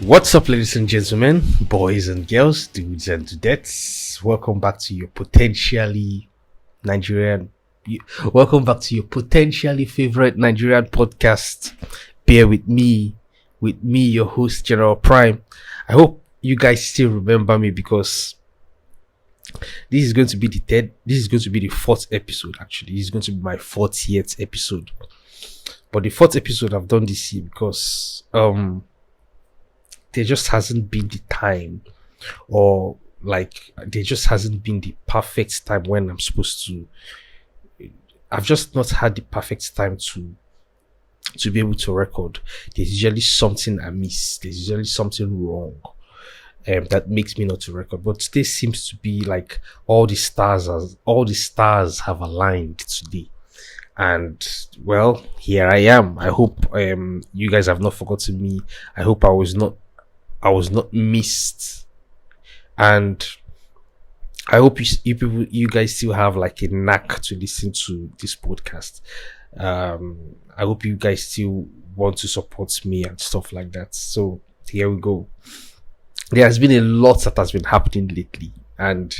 What's up, ladies and gentlemen, boys and girls, dudes and dudettes? Welcome back to your potentially Nigerian. Welcome back to your potentially favorite Nigerian podcast. Bear with me, your host, General Prime. I hope you guys still remember me because this is going to be the third. This is going to be the fourth episode. Actually, this is going to be my 40th episode. But the fourth episode I've done this year because there just hasn't been the time, or like there just hasn't been the perfect time when I'm supposed to. I've just not had the perfect time to be able to record. There's usually something I miss. There's usually something wrong, that makes me not to record. But today seems to be like all the stars have aligned today. And well, here I am. I hope you guys have not forgotten me. I hope I was not missed, and I hope you guys still have like a knack to listen to this podcast. I hope you guys still want to support me and stuff like that. So here we go. There has been a lot that has been happening lately, and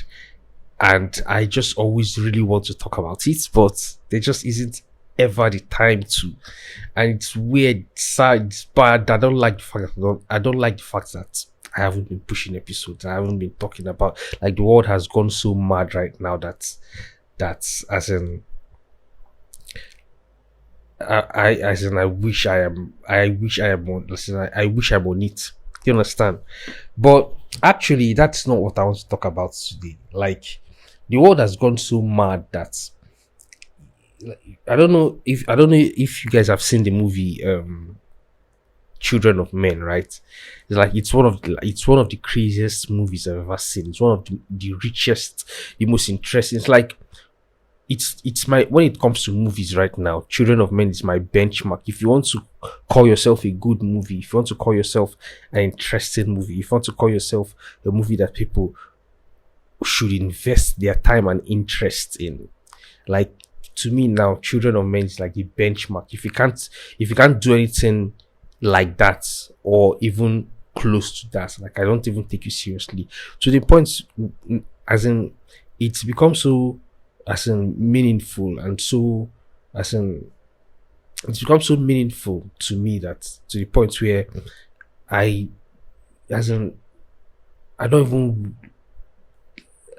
I just always really want to talk about it, but there just isn't ever the time to. And it's weird, sad, it's bad. I don't like the fact that I haven't been pushing episodes. I haven't been talking about, like, the world has gone so mad right now that's as in I wish I am on I wish I'm on it. You understand? But actually that's not what I want to talk about today. Like, the world has gone so mad that I don't know if you guys have seen the movie Children of Men, right? It's like it's one of the craziest movies I've ever seen. It's one of the richest, the most interesting. It's like it's my, when it comes to movies right now, Children of Men is my benchmark. If you want to call yourself a good movie, if you want to call yourself an interesting movie, if you want to call yourself a movie that people should invest their time and interest in, like, to me now, Children of Men is like the benchmark. If you can't do anything like that, or even close to that, like, I don't even take you seriously, to the point, as in, it's become so, as in, meaningful, and so, as in, it's become so meaningful to me, that to the point where I, as in, I don't even,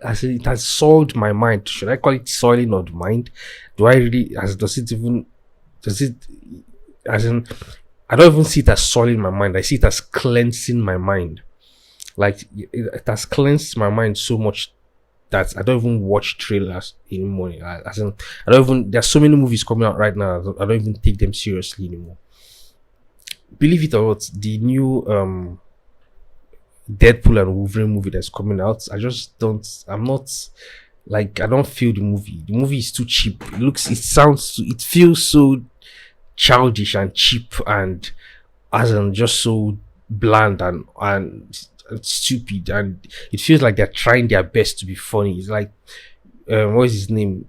as in, it has soiled my mind. Should I call it soiling of the mind? Do I really, does it, as in, I don't even see it as soiling my mind. I see it as cleansing my mind. Like, it has cleansed my mind so much that I don't even watch trailers anymore. As in, I don't even, there's so many movies coming out right now, I don't even take them seriously anymore. Believe it or not, the new Deadpool and Wolverine movie that's coming out, I don't feel the movie. The movie is too cheap. It feels so childish and cheap, and as in, just so bland and stupid, and it feels like they're trying their best to be funny. It's like, what is his name?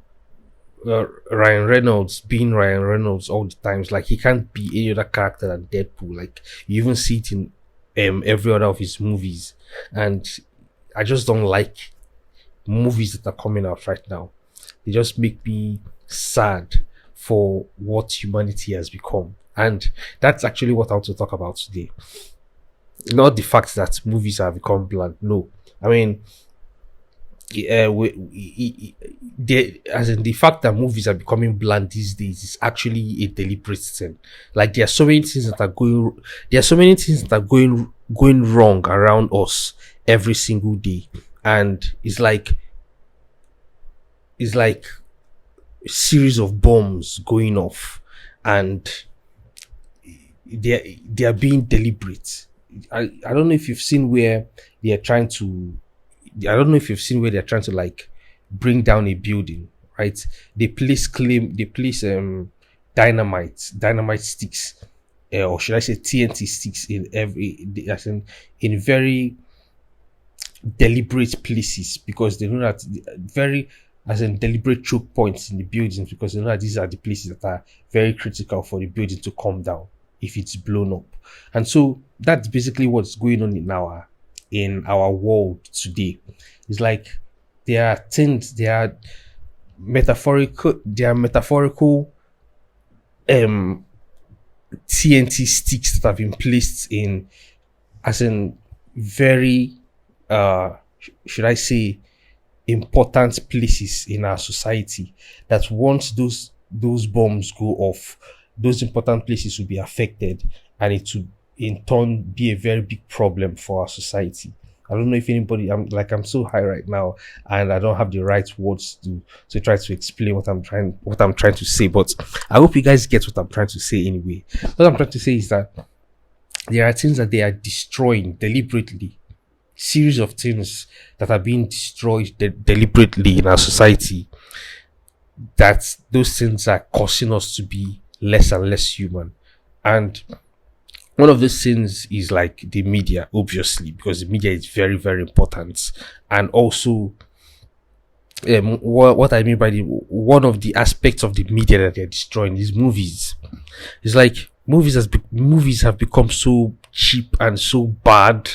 Ryan Reynolds being Ryan Reynolds all the times. Like, he can't be any other character than Deadpool. Like, you even see it in every other of his movies, and I just don't like movies that are coming out right now. They just make me sad for what humanity has become, and that's actually what I want to talk about today. Not the fact that movies have become bland. No, I mean, as in, the fact that movies are becoming bland these days is actually a deliberate thing. Like, there are so many things that are going wrong around us every single day, and it's like a series of bombs going off, and they are being deliberate. I don't know if you've seen where they're trying to like bring down a building, right? They place dynamite sticks, or should I say TNT sticks, in very deliberate places, because they know that very, as in, deliberate choke points in the buildings, because they know that these are the places that are very critical for the building to come down. if it's blown up. And so that's basically what's going on in our world today. It's like there are things, there are metaphorical um TNT sticks that have been placed in, as in, very should I say, important places in our society, that once those bombs go off, those important places will be affected, and it will in turn be a very big problem for our society. I don't know if anybody, I'm so high right now and I don't have the right words to try to explain what I'm trying to say, but I hope you guys get what I'm trying to say anyway. What I'm trying to say is that there are things that they are destroying deliberately, series of things that are being destroyed deliberately in our society, that those things are causing us to be less and less human. And one of those things is like the media, obviously, because the media is very, very important. And also, what I mean by one of the aspects of the media that they're destroying is movies. It's like movies have become so cheap and so bad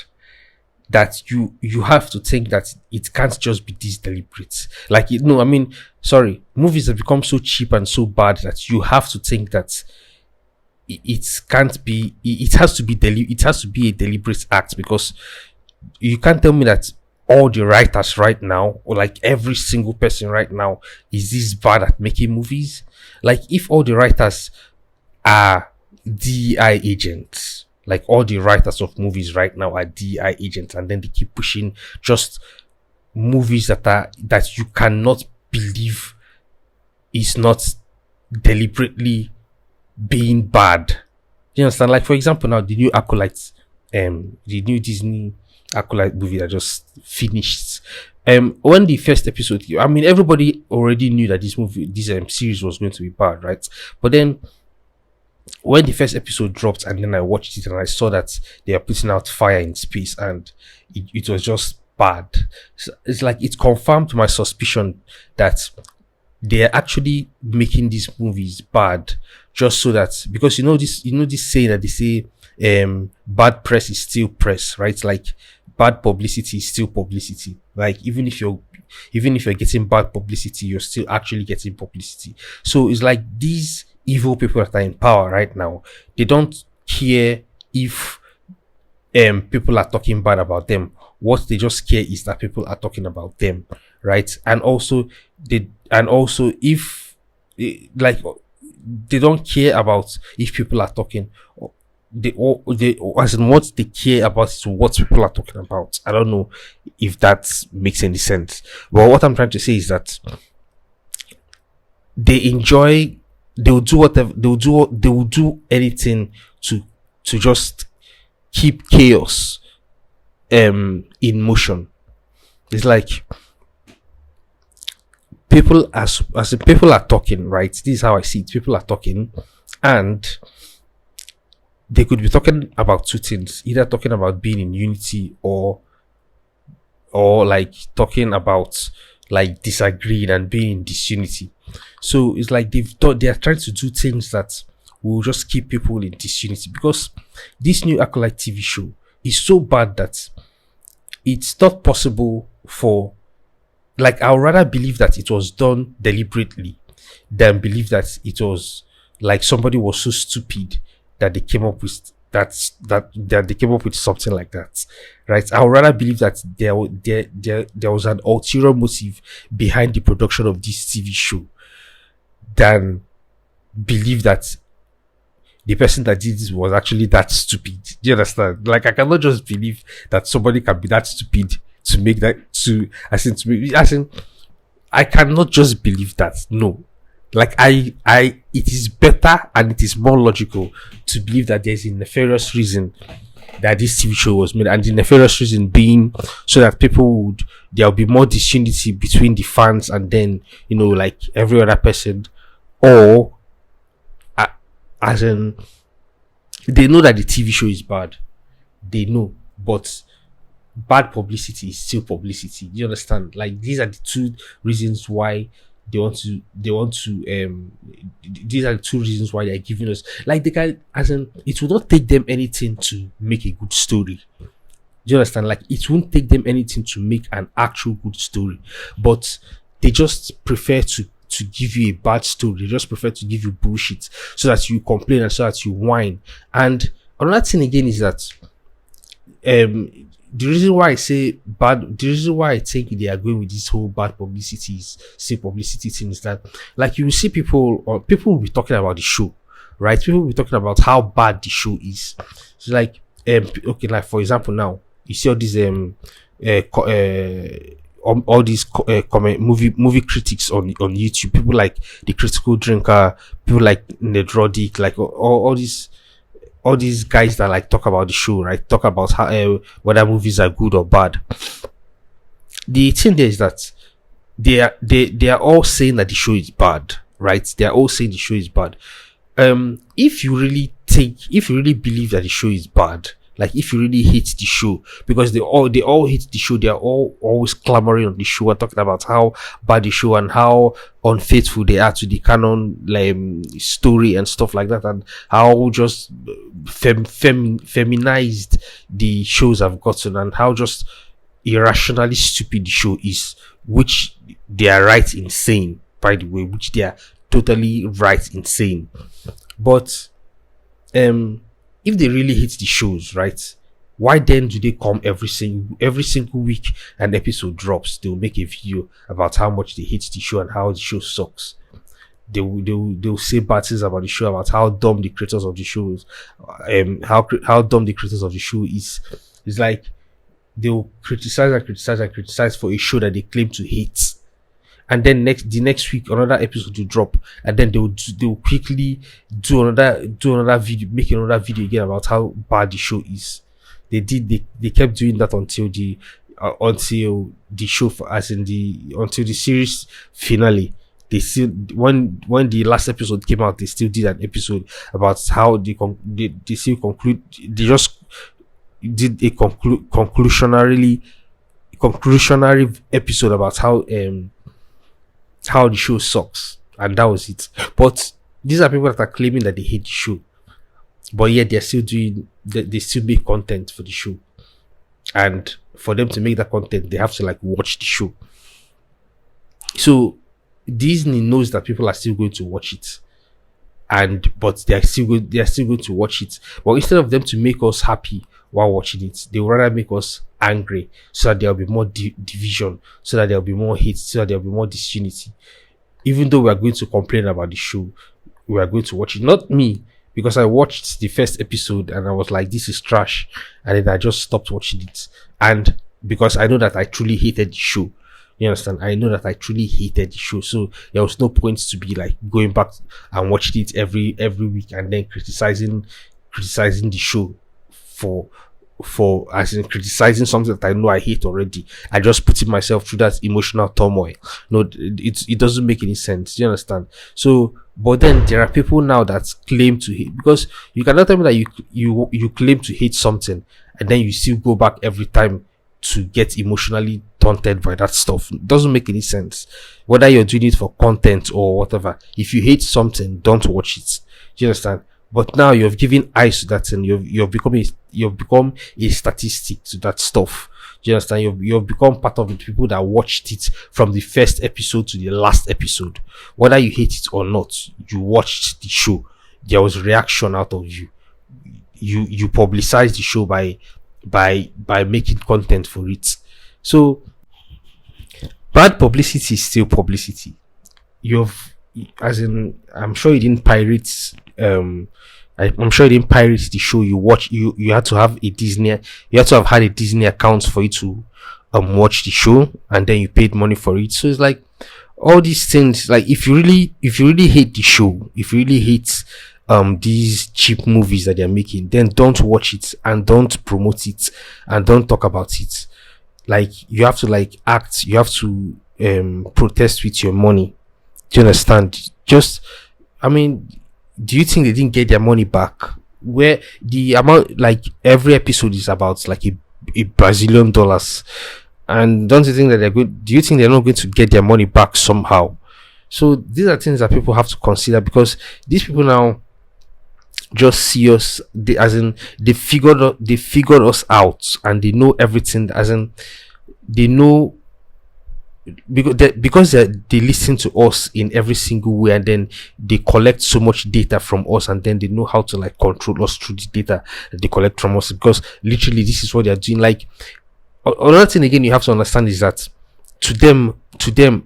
that you have to think that it can't just be this deliberate. Like, no, I mean, sorry, movies have become so cheap and so bad that you have to think that it can't be. It has to be it has to be a deliberate act, because you can't tell me that all the writers right now, or like every single person right now, is this bad at making movies. Like, if all the writers are DI agents, like all the writers of movies right now are DI agents, and then they keep pushing just movies that you cannot believe is not deliberately being bad. You understand? Like, for example, now the new Acolyte, the new Disney Acolyte movie that just finished. When the first episode, I mean, everybody already knew that this series was going to be bad, right? But then when the first episode dropped, and then I watched it and I saw that they are putting out fire in space, and it was just bad. So it's like it confirmed my suspicion that they're actually making these movies bad just so that, because this saying that they say bad press is still press, right? Like, bad publicity is still publicity. Like, even if you're getting bad publicity, you're still actually getting publicity. So it's like these evil people that are in power right now, they don't care if people are talking bad about them. What they just care is that people are talking about them, right? And also if like, they don't care about if people are talking. They as in, what they care about is what people are talking about. I don't know if that makes any sense, but what I'm trying to say is that they'll do whatever, they will do anything to just keep chaos in motion. It's like people, as the people are talking, right? This is how I see it. People are talking, and they could be talking about two things: either talking about being in unity, or like talking about like disagreeing and being in disunity. So it's like they are trying to do things that will just keep people in disunity, because this new Acolyte TV show is so bad that it's not possible for, like, I would rather believe that it was done deliberately than believe that it was like somebody was so stupid that they came up with that they came up with something like that, right? I would rather believe that there was an ulterior motive behind the production of this TV show than believe that the person that did this was actually that stupid. Do you understand? Like, I cannot just believe that somebody can be that stupid to make that, I cannot just believe that. No. Like, it is better and it is more logical to believe that there's a nefarious reason that this TV show was made, and the nefarious reason being so that there'll be more disunity between the fans and then, like every other person, or as in, they know that the TV show is bad. They know, but bad publicity is still publicity. Do you understand? Like, these are the two reasons why these are the two reasons why they're giving us, like, they can, as in, it will not take them anything to make a good story. Do you understand? Like, it won't take them anything to make an actual good story, but they just prefer to give you a bad story. They just prefer to give you bullshit so that you complain and so that you whine. And another thing again is that the reason why I say bad, the reason why I think they are going with this whole bad publicity is, say, publicity thing, is that, like, you will see people, or people will be talking about the show, right? People will be talking about how bad the show is. So, like, okay, like, for example, now you see all these all these comment movie critics on YouTube, people like the Critical Drinker, people like Nedrodic, like all these guys that like talk about the show, right? Talk about how whether movies are good or bad. The thing there is that they are all saying that the show is bad, right? They are all saying the show is bad. If you really believe that the show is bad, like, if you really hate the show, because they all hate the show, they are all always clamoring on the show and talking about how bad the show and how unfaithful they are to the canon, like, story and stuff like that, and how just feminized the shows have gotten, and how just irrationally stupid the show is, which they are right in saying, by the way, which they are totally right in saying. But if they really hate the shows, right, why then do they come every single week an episode drops? They'll make a video about how much they hate the show and how the show sucks. They'll say bad things about the show, about how dumb the creators of the shows, how dumb the creators of the show is. It's like they'll criticize for a show that they claim to hate, and then the next week another episode will drop, and then they'll quickly do another video, make another video again about how bad the show is. They kept doing that until the show, until the series finale. They still, when the last episode came out, they still did an episode about how they still conclude. They just did a conclusionary episode about how the show sucks, and that was it. But these are people that are claiming that they hate the show, but yet they're still they still make content for the show, and for them to make that content, they have to, like, watch the show. So Disney knows that people are still going to watch it, but they are still going to watch it. But instead of them to make us happy while watching it, they will rather make us angry, so that there will be more division, so that there will be more hate, so that there will be more disunity. Even though we are going to complain about the show, we are going to watch it. Not me, because I watched the first episode and I was like, this is trash, and then I just stopped watching it. And because I know that I truly hated the show, you understand? I know that I truly hated the show, so there was no point to be like going back and watching it every week and then criticizing the show for as in criticizing something that I know I hate already. I just putting myself through that emotional turmoil. No, it doesn't make any sense. You understand? So, but then there are people now that claim to hate, because you cannot tell me that you claim to hate something and then you still go back every time to get emotionally taunted by that stuff. It doesn't make any sense. Whether you're doing it for content or whatever, if you hate something, don't watch it. Do you understand? But now you've given eyes to that, and you've become a statistic to that stuff. Do you understand? You've become part of the people that watched it from the first episode to the last episode. Whether you hate it or not, you watched the show. There was reaction out of you. You publicized the show by making content for it. So bad publicity is still publicity. I'm sure you didn't pirate I'm sure you didn't pirate the show you watch. You had to have a Disney, you had to have had a Disney account for you to watch the show, and then you paid money for it. So it's like all these things, like if you really hate the show, if you really hate these cheap movies that they're making, then don't watch it and don't promote it and don't talk about it. Like, you have to act, you have to protest with your money. Do you understand? Do you think they didn't get their money back? Where the amount, like, every episode is about like a Brazilian dollars, and don't you think that do you think they're not going to get their money back somehow? So these are things that people have to consider, because these people now just see us, as in they figured us out, and they know everything, as in they know, they listen to us in every single way, and then they collect so much data from us, and then they know how to like control us through the data that they collect from us, because literally this is what they are doing. Like, another thing again you have to understand is that to them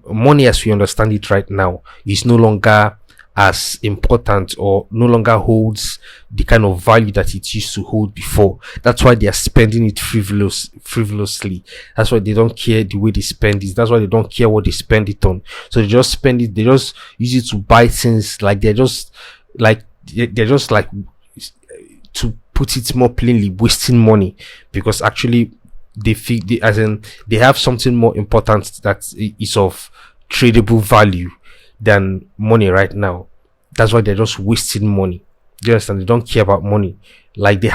money as we understand it right now is no longer as important, or no longer holds the kind of value that it used to hold before. That's why they are spending it frivolously. That's why they don't care the way they spend it. That's why they don't care what they spend it on. So they just spend it, they just use it to buy things. Like, they're just like, to put it more plainly, wasting money, because actually as in they have something more important that is of tradable value than money right now. That's why they're just wasting money. Do you understand? They don't care about money. Like, they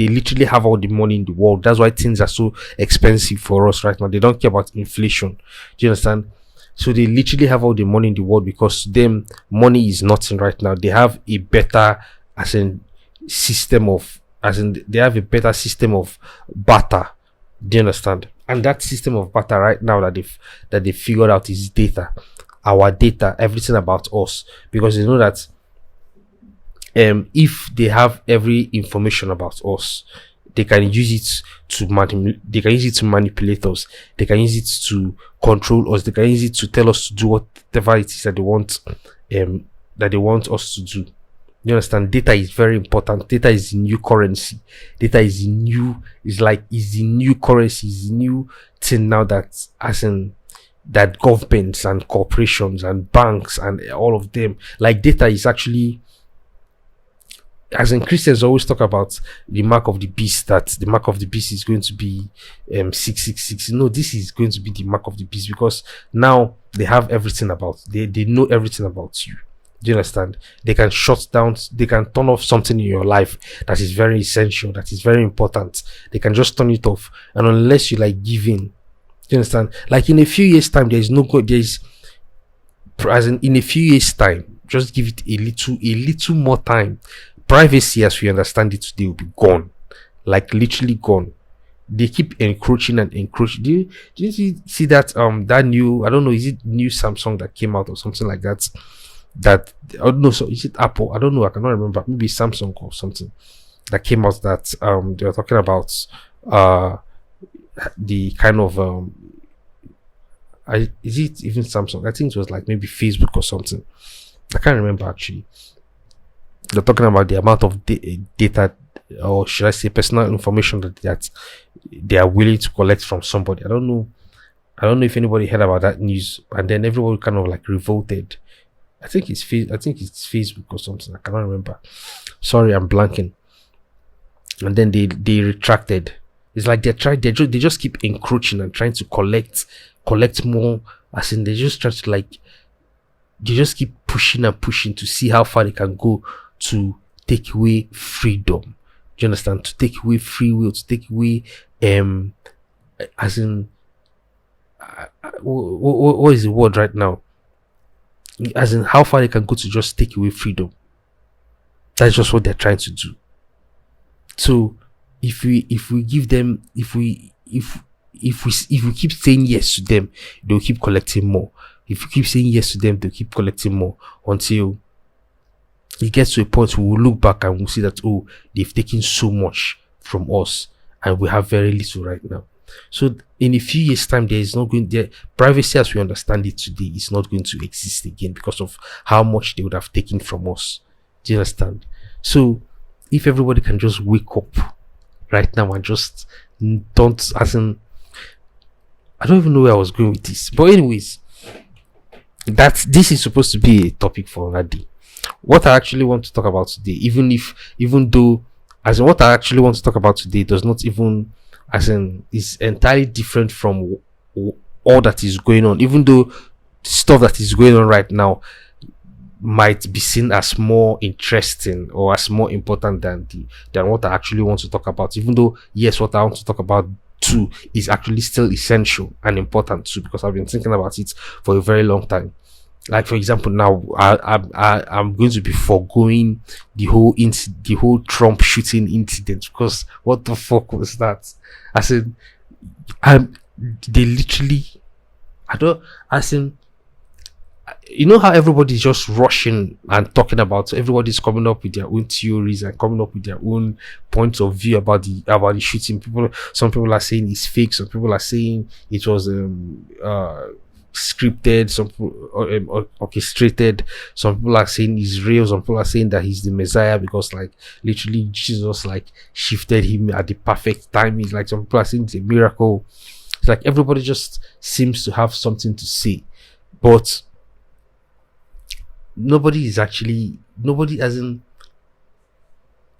literally have all the money in the world. That's why things are so expensive for us right now. They don't care about inflation. Do you understand? So they literally have all the money in the world, because to them money is nothing right now. They have a better, they have a better system of barter. Do you understand? And that system of barter right now that they figured out is data. Our data, everything about us, because they know that if they have every information about us, they can use it to manipulate us. They can use it to control us. They can use it to tell us to do whatever it is that they want us to do. You understand? Data is very important. Data is the new currency. Data is the new currency, is the new thing now, that governments and corporations and banks and all of them, like, data is actually, as in Christians always talk about the mark of the beast, that the mark of the beast is going to be 666. No, this is going to be the mark of the beast, because now they have everything about, they know everything about you. Do you understand? They can they can turn off something in your life that is very essential, that is very important. They can just turn it off, and unless you like give in. Do you understand? Like, in a few years time, in a few years time, just give it a little more time. Privacy as we understand it today will be gone, like literally gone. They keep encroaching and encroaching. Do you see that that new, I don't know, is it new Samsung that came out or something like that? That, oh no, so is it Apple? I don't know, I cannot remember. Maybe Samsung or something that came out, that they were talking about the kind of is it even Samsung? I think it was like maybe Facebook or something. I can't remember actually. They're talking about the amount of data, or should I say personal information, that they are willing to collect from somebody. I don't know if anybody heard about that news, and then everybody kind of like revolted. I think it's Facebook or something. I cannot remember. Sorry, I'm blanking. And then they retracted. It's like they just keep encroaching and trying to collect more. As in, they just try to they just keep pushing and pushing to see how far they can go to take away freedom. Do you understand? To take away free will, to take away as in what is the word right now? As in, how far they can go to just take away freedom. That's just what they're trying to do. So if we keep saying yes to them, they'll keep collecting more. If you keep saying yes to them, they'll keep collecting more, until it gets to a point where we'll look back and we'll see that, oh, they've taken so much from us and we have very little right now. So in a few years time, privacy as we understand it today is not going to exist again, because of how much they would have taken from us. Do you understand? So if everybody can just wake up right now and just don't, as in, I don't even know where I was going with this, but anyways, this is supposed to be a topic for another day. What I actually want to talk about today, even though as in what I actually want to talk about today does not even, as in, is entirely different from all that is going on, even though stuff that is going on right now might be seen as more interesting or as more important than what I actually want to talk about, even though yes, what I want to talk about too is actually still essential and important too, because I've been thinking about it for a very long time. Like for example, now I'm going to be foregoing the whole Trump shooting incident, because what the fuck was that? I said, I'm they literally, I don't, as in, you know how everybody's just rushing and talking about, everybody's coming up with their own theories and coming up with their own points of view about the shooting. Some people are saying it's fake, some people are saying it was scripted, some people orchestrated, some people are saying he's real, some people are saying that he's the Messiah because like literally Jesus like shifted him at the perfect time. He's like, some people are saying it's a miracle. It's like everybody just seems to have something to say, but nobody is actually, nobody as in,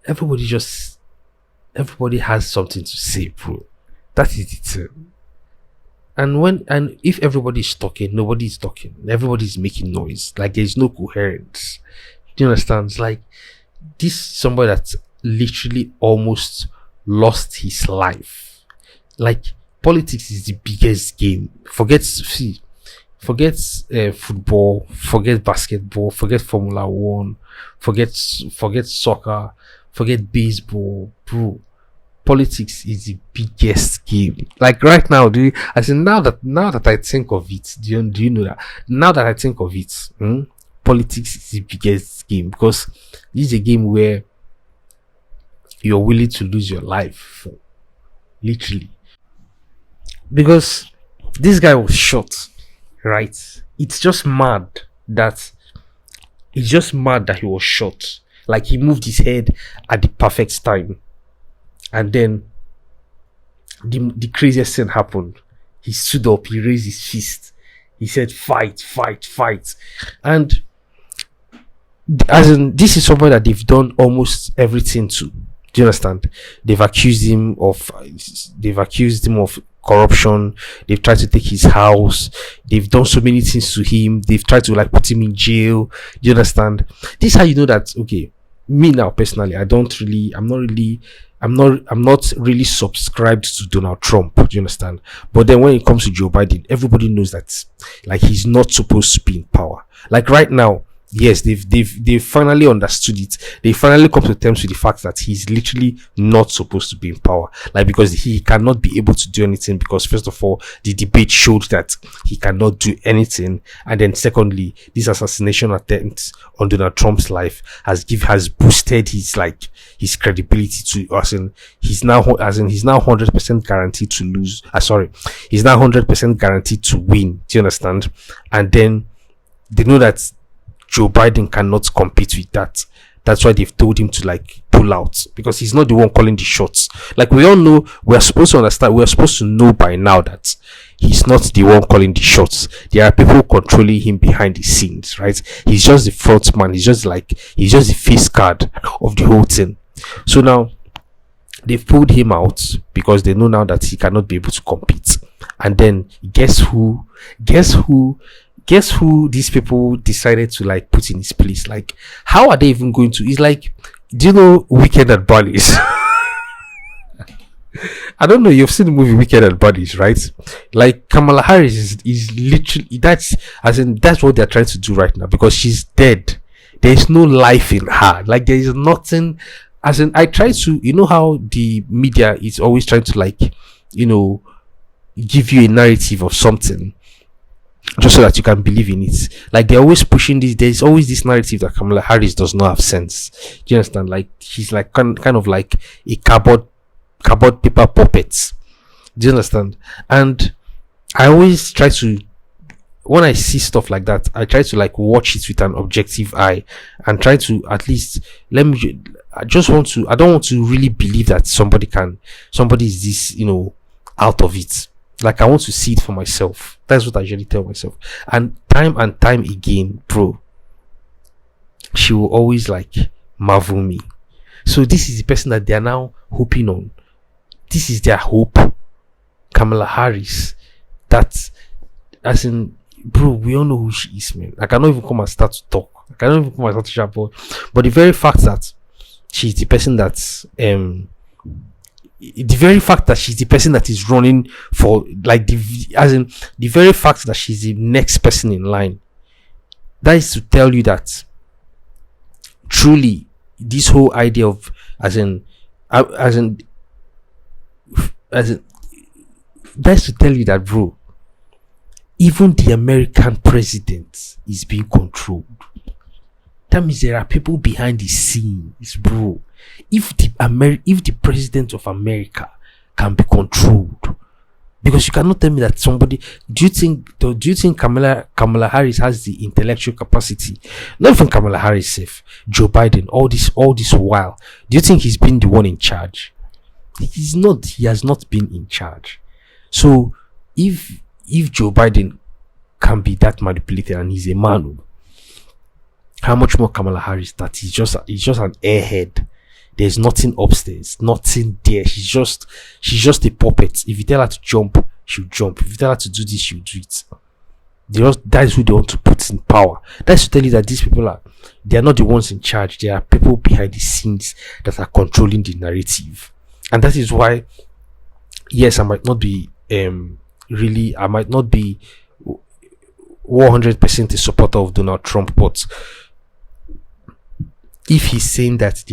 everybody has something to say, bro. That is it. And if everybody is talking, nobody is talking. Everybody is making noise. Like there's no coherence. Do you understand? It's like this somebody that literally almost lost his life. Like politics is the biggest game. Forget football, forget basketball, forget Formula One, forget soccer, forget baseball, bro. Politics is the biggest game. Like right now, I said, now that I think of it, do you know that? Now that I think of it, politics is the biggest game, because this is a game where you're willing to lose your life for, literally. Because this guy was shot, right? It's just mad that he was shot. Like he moved his head at the perfect time. And then the craziest thing happened. He stood up, he raised his fist, he said, fight, fight, fight. And as in, this is somebody that they've done almost everything to. Do you understand? They've accused him of corruption. They've tried to take his house. They've done so many things to him. They've tried to like put him in jail. Do you understand? This is how you know that, okay, me now personally, I'm not really subscribed to Donald Trump. Do you understand? But then when it comes to Joe Biden, everybody knows that like he's not supposed to be in power. Like right now, yes, they've finally understood it. They finally come to terms with the fact that he's literally not supposed to be in power. Like because he cannot be able to do anything, because first of all, the debate showed that he cannot do anything, and then secondly, this assassination attempt on Donald Trump's life has boosted his credibility to us, and he's now 100% guaranteed to lose. He's now 100% guaranteed to win. Do you understand? And then they know that Joe Biden cannot compete with that. That's why they've told him to like pull out, because he's not the one calling the shots. Like we all know, we're supposed to know by now that he's not the one calling the shots. There are people controlling him behind the scenes, right? He's just the front man. He's just the face card of the whole thing. So now they've pulled him out because they know now that he cannot be able to compete. And then guess who these people decided to like put in his place? Like, how are they even going to? It's like, do you know Weekend at Bernie's? I don't know, you've seen the movie Weekend at Bernie's, right? Like Kamala Harris is literally, that's what they're trying to do right now, because she's dead. There's no life in her. Like there is nothing. As in, I try to, you know how the media is always trying to like, you know, give you a narrative of something, just so that you can believe in it. Like they're always pushing this. There's always this narrative that Kamala Harris does not have sense. Do you understand? Like she's like kind of like a cardboard paper puppet. Do you understand? And I always try to, when I see stuff like that, I try to like watch it with an objective eye and try to at least I don't want to really believe that somebody is this, you know, out of it. Like I want to see it for myself. That's what I usually tell myself. And time again, bro, she will always like marvel me. So this is the person that they are now hoping on. This is their hope, Kamala Harris. That, as in, bro, we all know who she is, man. I cannot even come and start to talk. I cannot even come and start to shout. But the very fact that she's the person that's the very fact that she's the person that is running for, like, the very fact that she's the next person in line That is to tell you that truly this whole idea of as in as in as in that's to tell you that, bro, even the American president is being controlled. That means there are people behind the scenes, bro. If the president of America can be controlled, because you cannot tell me that somebody. Do you think Kamala Harris has the intellectual capacity? Not even Kamala Harris, safe. Joe Biden, all this while, do you think he's been the one in charge? He's not. He has not been in charge. So if Joe Biden can be that manipulated and he's a man, how much more Kamala Harris? That he's just an airhead. There's nothing upstairs, nothing there. She's just a puppet. If you tell her to jump, she'll jump. If you tell her to do this, she'll do it. That is who they want to put in power. That's to tell you that these people they're not the ones in charge. There are people behind the scenes that are controlling the narrative. And that is why, yes, I might not be I might not be 100% a supporter of Donald Trump, but if he's saying that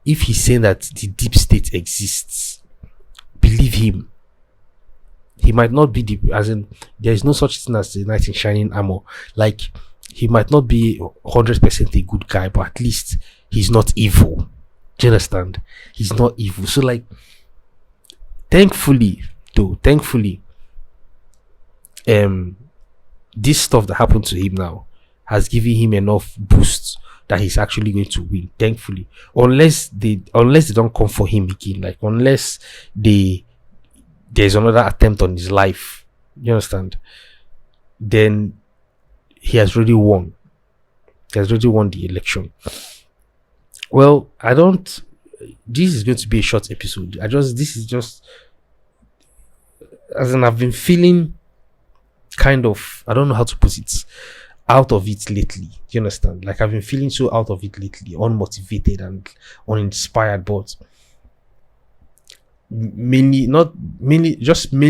if he's saying that the deep state exists, believe him. He might not be there is no such thing as the knight in shining armor. Like, he might not be 100% a good guy, but at least he's not evil. Do you understand? He's not evil. So, like, thankfully, this stuff that happened to him now has given him enough boost that he's actually going to win, thankfully. Unless they don't come for him again, like, unless there's another attempt on his life, you understand, then he has already won. He has already won the election. Well, this is going to be a short episode. This is just, as in, I've been feeling kind of, I don't know how to put it, out of it lately. Do you understand? Like, I've been feeling so out of it lately, unmotivated and uninspired, but mainly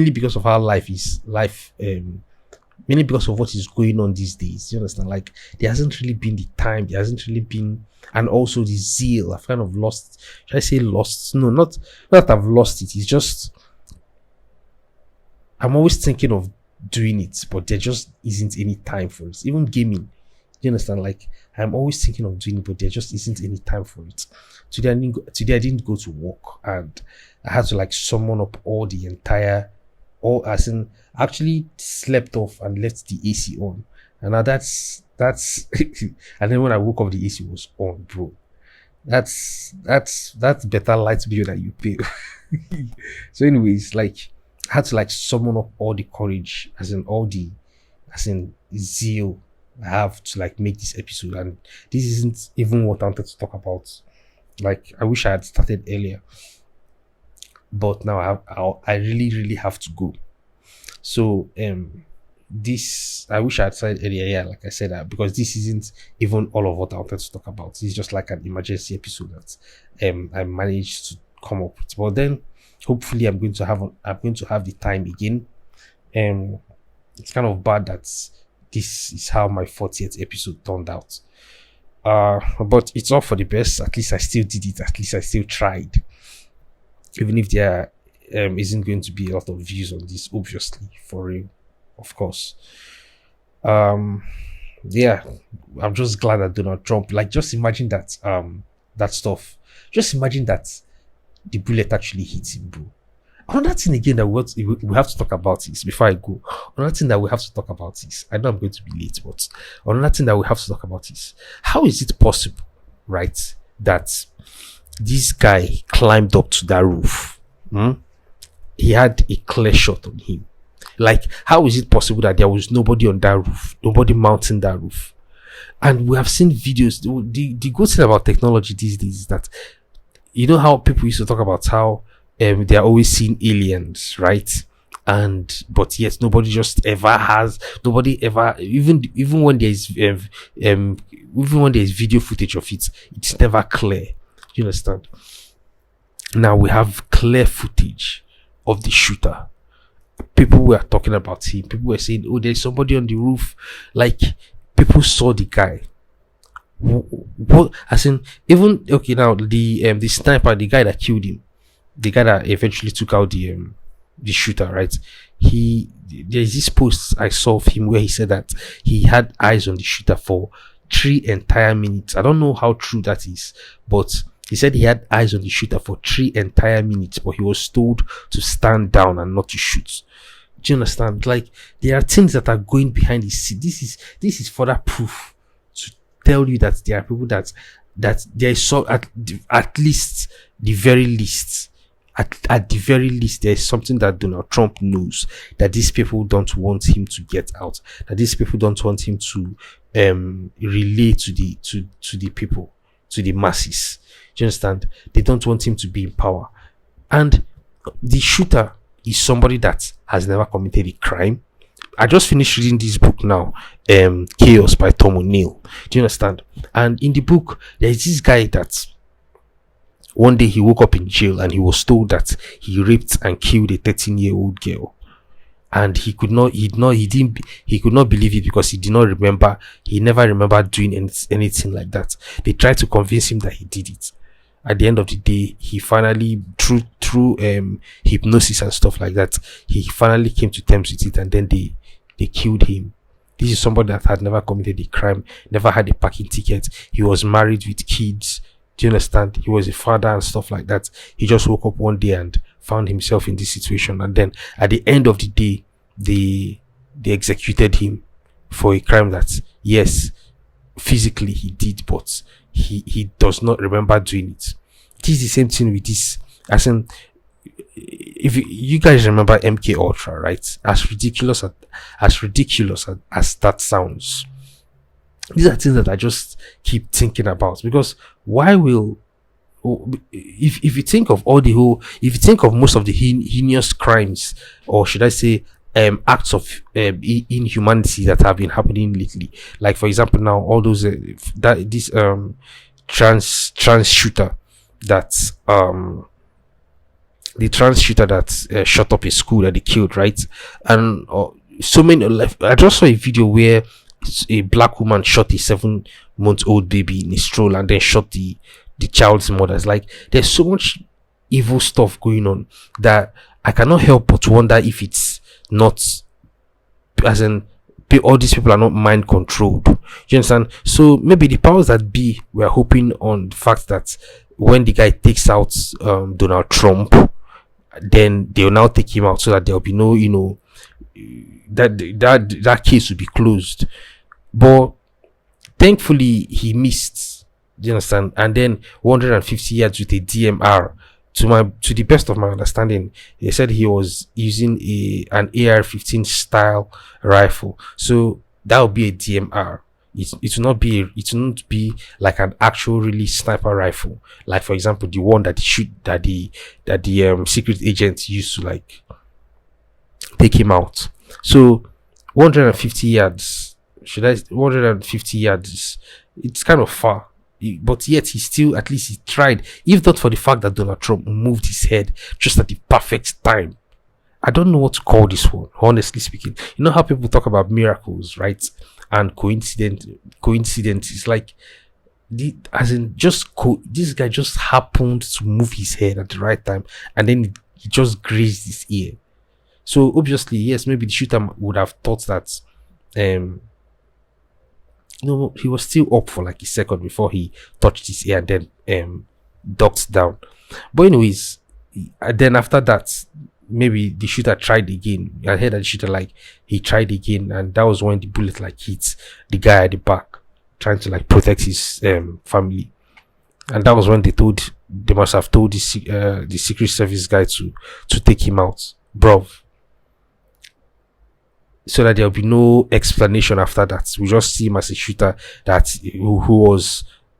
because of how life is, mainly because of what is going on these days. You understand? Like, there hasn't really been the time, there hasn't really been, and also the zeal. I've kind of lost. Should I say lost? No, not that I've lost it. It's just I'm always thinking of doing it, but there just isn't any time for it. Even gaming, you understand? Like, I'm always thinking of doing it, but there just isn't any time for it. Today I didn't go to work, and I had to, like, summon up actually slept off and left the AC on, and now that's and then when I woke up, the AC was on, bro. That's better light bill that you pay. So anyways, like, I had to, like, summon up all the courage, as in zeal I have to, like, make this episode. And this isn't even what I wanted to talk about. Like, I wish I had started earlier, but now I really, really have to go. So I wish I had started earlier, yeah, like I said, because this isn't even all of what I wanted to talk about. This is just like an emergency episode that I managed to come up with. But then hopefully I'm going to have the time again. It's kind of bad that this is how my 40th episode turned out. But it's all for the best. At least I still did it. At least I still tried. Even if there isn't going to be a lot of views on this, obviously, for real, of course. Yeah, I'm just glad that Donald Trump, like, just imagine that that stuff. Just imagine that the bullet actually hits him, bro. Another thing again that we have to talk about is, before I go, another thing that we have to talk about is, I know I'm going to be late, but another thing that we have to talk about is, how is it possible, right, that this guy climbed up to that roof? He had a clear shot on him. Like, how is it possible that there was nobody on that roof, nobody mounting that roof? And we have seen videos. The good thing about technology these days is that, you know how people used to talk about how they are always seeing aliens, right? But yet nobody ever, even when there's video footage of it, it's never clear. You understand? Now we have clear footage of the shooter. people were talking about him. People were saying, "Oh, there's somebody on the roof." Like, people saw the guy. What, as in, even okay, now the sniper, the guy that killed him, the guy that eventually took out the shooter, right? There's this post I saw of him where he said that he had eyes on the shooter for 3 entire minutes. I don't know how true that is, but he said he had eyes on the shooter for 3 entire minutes, but he was told to stand down and not to shoot. Do you understand? Like, there are things that are going behind the scene. This is further proof to tell you that there are people that there is so at least the very least. At the very least, there is something that Donald Trump knows, that these people don't want him to get out, that these people don't want him to relay to the people, to the masses. Do you understand? They don't want him to be in power. And the shooter is somebody that has never committed a crime. I just finished reading this book now, Chaos by Tom O'Neill. Do you understand? And in the book, there is this guy that one day he woke up in jail and he was told that he raped and killed a 13-year-old girl. And he could not believe it, because he did not remember, he never remembered doing anything like that. They tried to convince him that he did it. At the end of the day, he finally, through hypnosis and stuff like that, he finally came to terms with it, and then they killed him. This is somebody that had never committed a crime, never had a parking ticket. He was married with kids. Do you understand? He was a father and stuff like that. He just woke up one day and found himself in this situation, and then at the end of the day, they executed him for a crime that, yes, physically he did, but he does not remember doing it. It is the same thing with this. As in, if you guys remember MK Ultra, right? As ridiculous as that sounds, these are things that I just keep thinking about, because why will, if you think of if you think of most of the heinous crimes, or should I say acts of inhumanity that have been happening lately, like for example now all those trans shooter that the trans shooter that shot up a school that they killed, right? And so many, I just saw a video where a black woman shot a 7-month-old baby in a stroll and then shot the child's mother. It's like, there's so much evil stuff going on that I cannot help but wonder if it's not, as in, all these people are not mind controlled. You understand? So maybe the powers that be were hoping on the fact that when the guy takes out Donald Trump, then they'll now take him out, so that there'll be no, that case will be closed. But thankfully he missed. Do you understand? And then 150 yards with a DMR. To the best of my understanding, they said he was using an AR-15 style rifle. So that would be a DMR. It will not be like an actual really sniper rifle, like for example the one that the secret agents used to like take him out. So 150 yards, 150 yards, it's kind of far, but yet at least he tried. If not for the fact that Donald Trump moved his head just at the perfect time, I don't know what to call this one, honestly speaking. You know how people talk about miracles, right? And coincidence is like, this guy just happened to move his head at the right time, and then he just grazed his ear. So obviously, yes, maybe the shooter would have thought that he was still up for like a second before he touched his ear and then ducked down. But anyways, then after that, maybe the shooter tried again. I heard that the shooter he tried again, and that was when the bullet hit the guy at the back, trying to protect his family. And that was when they must have told the Secret Service guy to take him out, bruv, so that there'll be no explanation after that. We just see him as a shooter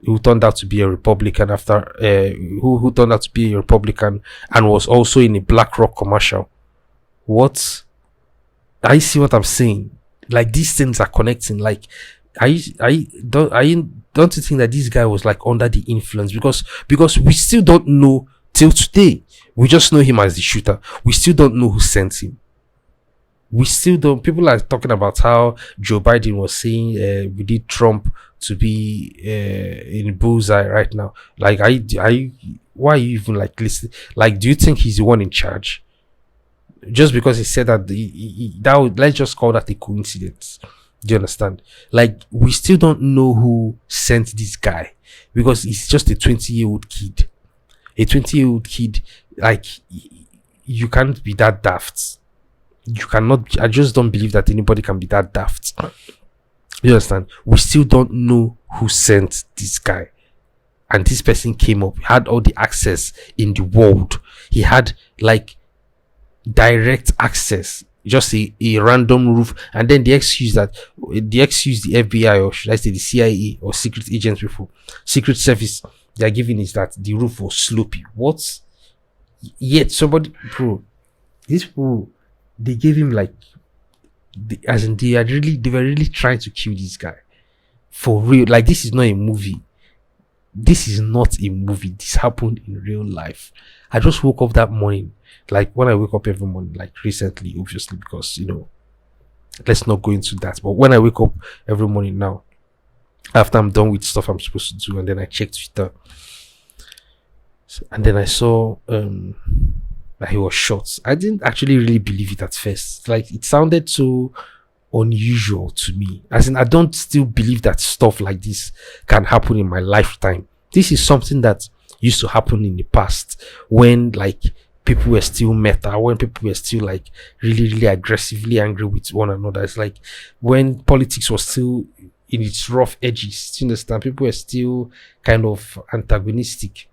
who turned out to be a Republican who turned out to be a Republican and was also in a BlackRock commercial. What? I see what I'm saying? Like, these things are connecting. Like, don't you think that this guy was under the influence? Because we still don't know till today. We just know him as the shooter. We still don't know who sent him. We still don't. People are talking about how Joe Biden was saying we need Trump to be in bullseye right now. Like, why are you even like listening? Like, do you think he's the one in charge? Just because he said that, let's just call that a coincidence. Do you understand? Like, we still don't know who sent this guy, because he's just a 20-year-old kid. A 20-year-old kid, like, you can't be that daft. You cannot. I just don't believe that anybody can be that daft. You understand? We still don't know who sent this guy. And this person came up, had all the access in the world. He had like direct access, just a random roof. And then the excuse the FBI, or should I say the CIA or secret agents before, secret service, they are giving is that the roof was slopey. What? Yet somebody, bro, these people, they gave him like, as in they were really trying to kill this guy for real. Like, this is not a movie. This is not a movie. This happened in real life. I just woke up that morning, like when I wake up every morning, like recently, obviously, because let's not go into that. But when I wake up every morning now, after I'm done with stuff I'm supposed to do, and then I check Twitter, and then I saw that he was shot. I didn't actually really believe it at first. Like, it sounded so unusual to me. As in, I don't still believe that stuff like this can happen in my lifetime. This is something that used to happen in the past, when like people were still meta, when people were still like really, really aggressively angry with one another. It's like when politics was still in its rough edges. You understand? People were still kind of antagonistic.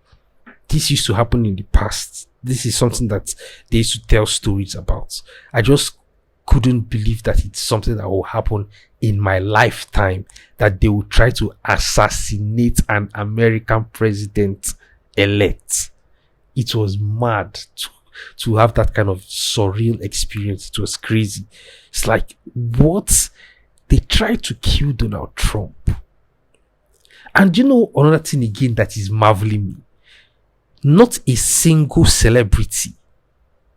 This used to happen in the past. This is something that they used to tell stories about. I just couldn't believe that it's something that will happen in my lifetime, that they will try to assassinate an American president elect. It was mad to have that kind of surreal experience. It was crazy. It's like, what? They tried to kill Donald Trump. And another thing again that is marveling me, not a single celebrity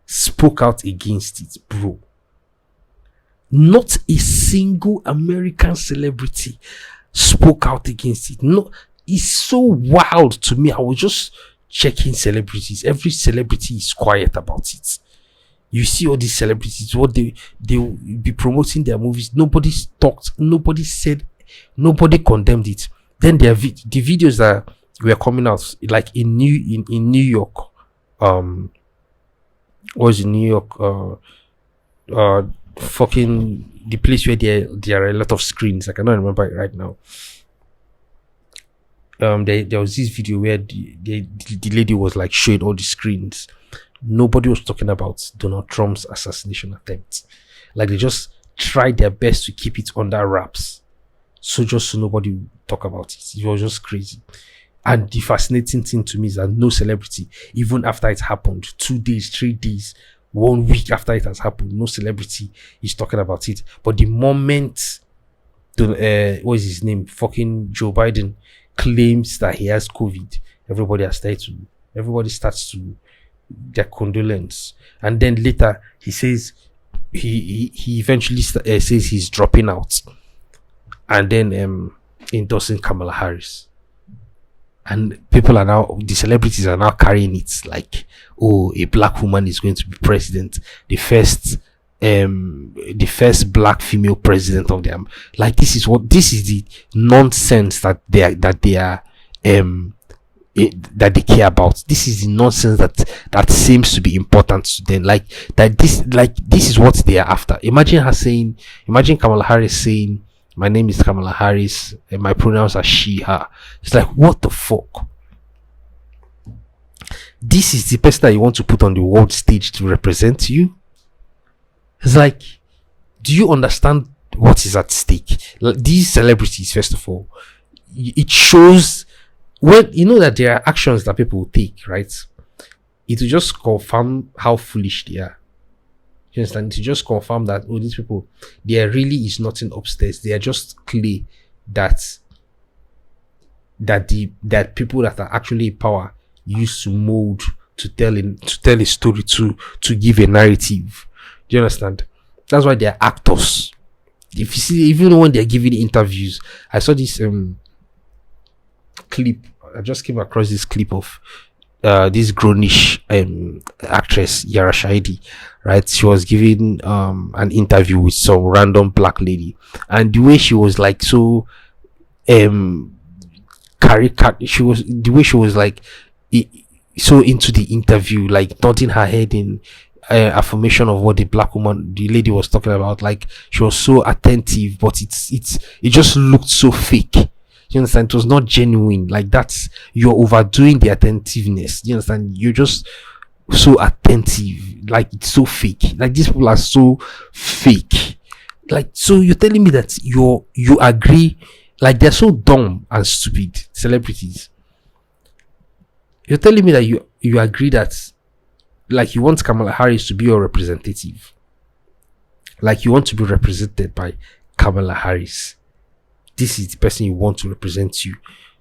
spoke out against it, bro. Not a single American celebrity spoke out against it. No, it's so wild to me. I was just checking celebrities. Every celebrity is quiet about it. You see all these celebrities, what they will be promoting their movies. Nobody talked. Nobody said. Nobody condemned it. Then the videos that were coming out, like in New York, was in New York, fucking the place where there are a lot of screens. I cannot remember it right now. There was this video where the lady was like showing all the screens. Nobody was talking about Donald Trump's assassination attempt. Like, they just tried their best to keep it under wraps, so nobody would talk about it. It was just crazy. And the fascinating thing to me is that no celebrity, even after it happened, 2 days, 3 days, 1 week after it has happened, no celebrity is talking about it. But the moment what is his name, fucking Joe Biden, claims that he has COVID, everybody starts to their condolence. And then later he says he eventually says he's dropping out, and then endorsing Kamala Harris. And the celebrities are now carrying it like, oh, a black woman is going to be president, the first black female president of them. Like, this is the nonsense that they care about. This is the nonsense that seems to be important to them. This is what they are after. Imagine Kamala Harris saying, "My name is Kamala Harris and my pronouns are she, her." It's like, what the fuck? This is the person that you want to put on the world stage to represent you? It's like, do you understand what is at stake? Like, these celebrities, first of all, it shows, when you know that there are actions that people will take, right? It will just confirm how foolish they are. You understand? To just confirm that, oh, these people, there really is nothing upstairs. They are just clay that people that are actually in power use to mold, to tell a story, to give a narrative. Do you understand? That's why they're actors. If you see, even when they're giving interviews, I saw this clip. I just came across this clip of this grownish actress Yara Shahidi, right? She was giving an interview with some random black lady, and the way she was like so she was the way she was like so into the interview, like nodding her head in affirmation of what the lady was talking about. Like she was so attentive, but it just looked so fake. You understand? It was not genuine. Like that's, you're overdoing the attentiveness. You understand? You're just so attentive. Like it's so fake. Like these people are so fake. Like, so you're telling me that you agree? Like they're so dumb and stupid, celebrities. You're telling me that you agree that, like, you want Kamala Harris to be your representative. Like you want to be represented by Kamala Harris. This is the person you want to represent you,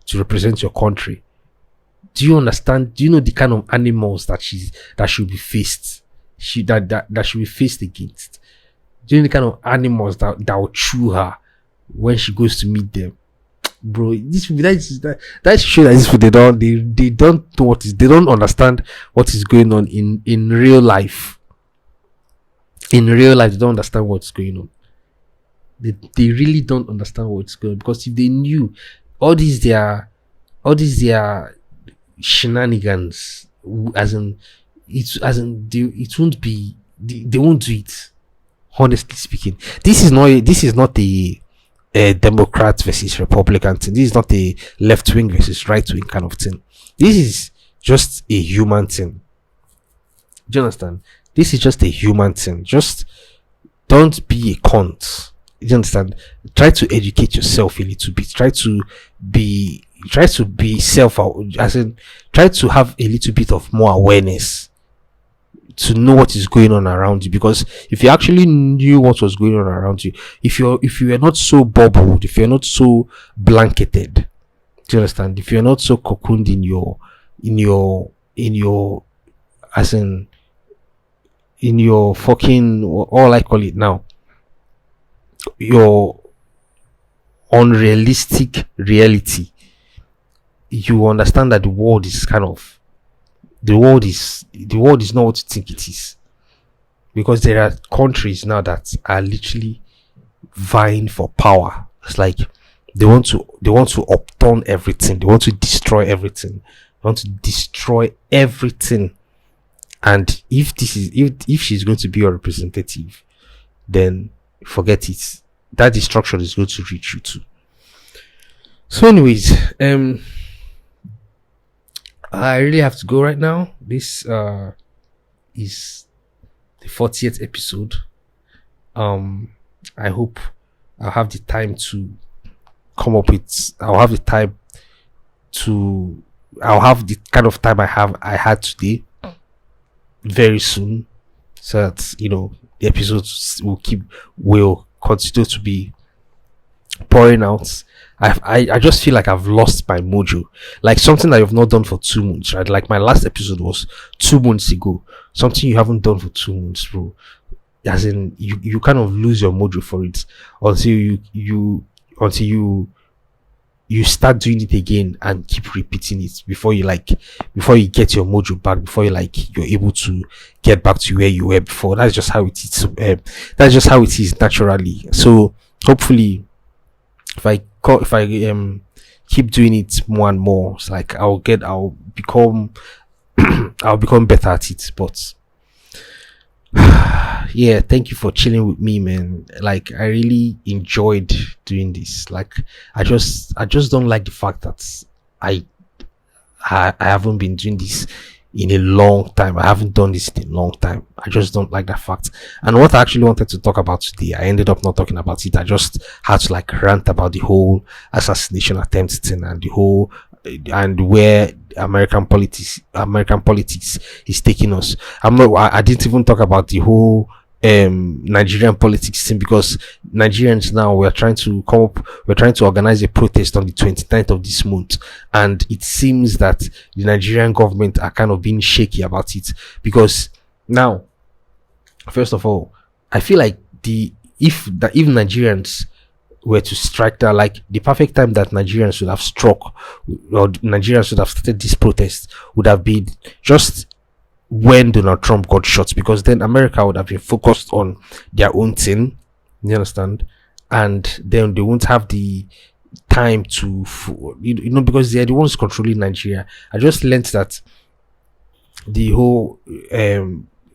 to represent your country. Do you understand? Do you know the kind of animals that should be faced? That should be faced against. Do you know the kind of animals that will chew her when she goes to meet them? Bro, that shows that these people, they don't know what is, they don't understand what is going on in real life. In real life, they don't understand what's going on. They really don't understand what's going on, because if they knew all these their shenanigans, it won't be, they won't do it. Honestly speaking, this is not a Democrat versus Republican thing. This is not a left wing versus right wing kind of thing. This is just a human thing. Do you understand? This is just a human thing. Just don't be a cunt. You understand? Try to educate yourself a little bit. Try to be self, as in try to have a little bit of more awareness to know what is going on around you. Because if you actually knew what was going on around you, if you were not so bubbled, if you're not so blanketed, do you understand? If you're not so cocooned in your as in your fucking, all I call it now, your unrealistic reality, you understand that the world is not what you think it is. Because there are countries now that are literally vying for power. It's like they want to upturn everything. They want to destroy everything. They want to destroy everything. And if she's going to be your representative, then forget it. That destruction is going to reach you too. So anyways, I really have to go right now. This is the 40th episode. I hope I'll have the time to come up with, I'll have the kind of time I had today very soon, so that, you know, the episodes will continue to be pouring out. I just feel like I've lost my mojo, like something that I've not done for 2 months, right? Like my last episode was 2 months ago. Something you haven't done for 2 months, bro. As in, you kind of lose your mojo for it until you start doing it again and keep repeating it before you get your mojo back, before you're able to get back to where you were before. That's just how it is. That's just how it is naturally. So hopefully, if I keep doing it more and more, it's like I'll become better at it. But yeah, thank you for chilling with me, man. Like I really enjoyed doing this. Like I just don't like the fact that I haven't been doing this in a long time. I haven't done this in a long time. I just don't like that fact. And what I actually wanted to talk about today, I ended up not talking about it. I just had to like rant about the whole assassination attempt thing and the whole and where American politics is taking us. I didn't even talk about the whole Nigerian politics thing, because Nigerians now, we're trying to organize a protest on the 29th of this month, and it seems that the Nigerian government are kind of being shaky about it. Because now, first of all, I feel like the if Nigerians were to strike that, like the perfect time that Nigerians would have struck, or Nigerians would have started this protest, would have been just when Donald Trump got shot, because then America would have been focused on their own thing. You understand? And then they won't have the time to, because they are the ones controlling Nigeria. I just learned that the whole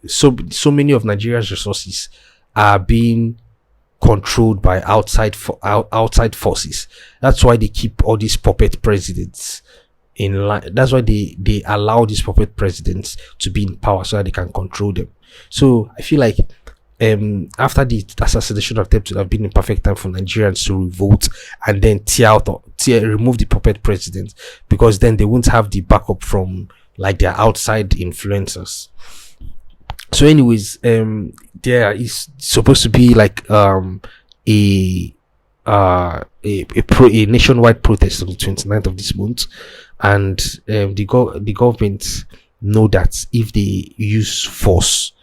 so many of Nigeria's resources are being controlled by outside forces. That's why they keep all these puppet presidents in line. That's why they allow these puppet presidents to be in power, so that they can control them. So I feel like after the assassination of them, it would have been a perfect time for Nigerians to revolt and then remove the puppet president, because then they won't have the backup from like their outside influencers. So anyways, there is supposed to be like a nationwide protest on the 29th of this month, and the government know that if they use force,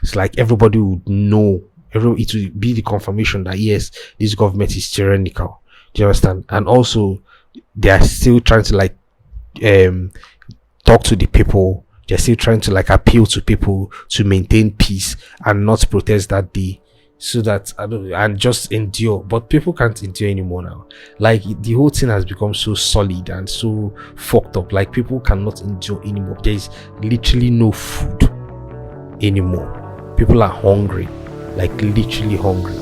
it's like everybody would know, it will be the confirmation that yes, this government is tyrannical. Do you understand? And also they are still trying to like talk to the people. They're still trying to like appeal to people to maintain peace and not protest that day, so that and just endure. But people can't endure anymore now. Like the whole thing has become so solid and so fucked up. Like people cannot endure anymore. There is literally no food anymore. People are hungry, like literally hungry.